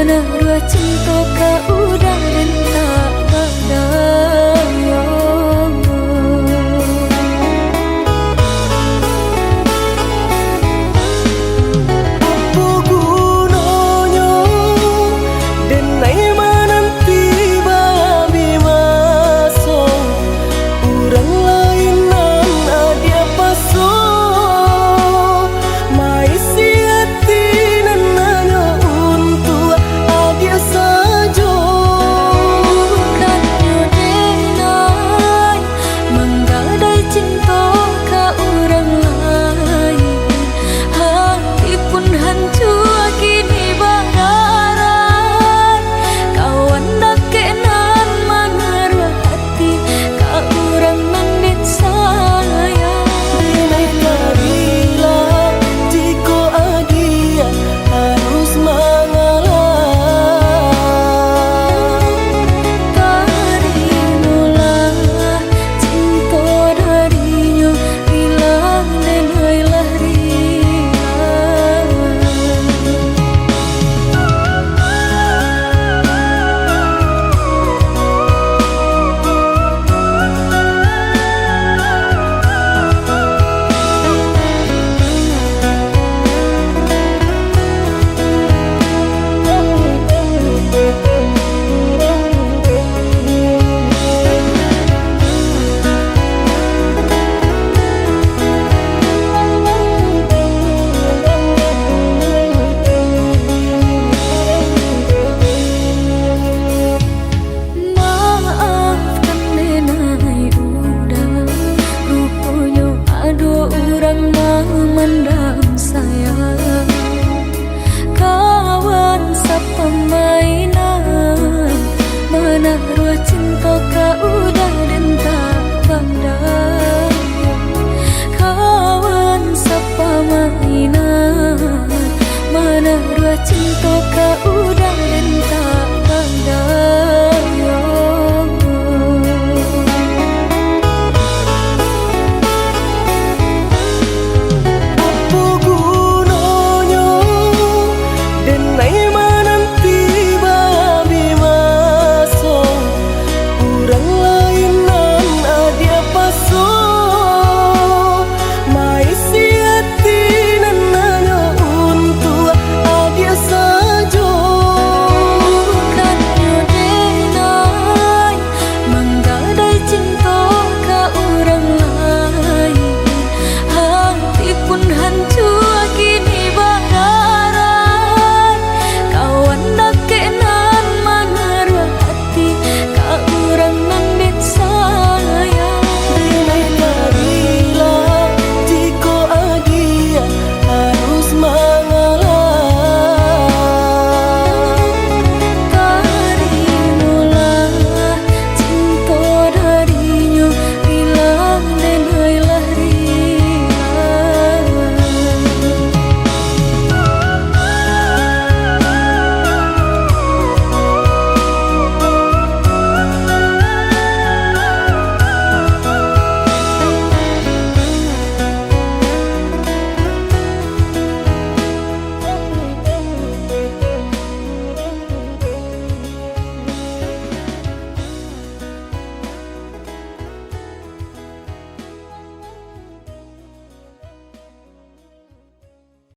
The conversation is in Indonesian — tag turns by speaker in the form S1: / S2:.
S1: Menaruh cinta kau udah dan tak berdaya.
S2: Apa gunanya denai menanti babi masuk orang lain nan dia pasok mai si hati nan hanya untuk dia saja.
S1: Bukan denai menggadai cinta ke orang lain, hati pun hancur kini bakaran. Kawan dak kenan menaruh hati ke orang nan dit sayang.
S2: Denai karilah jika dia harus mengalah.
S1: Terimalah cinta darinya bila denai lah maafkan denai udah, rupanya ada orang memandang saya kawan sepemainan. Menaruh cinta kau udah dan tak berdaya. Kawan sepemainan, menaruh cinta kau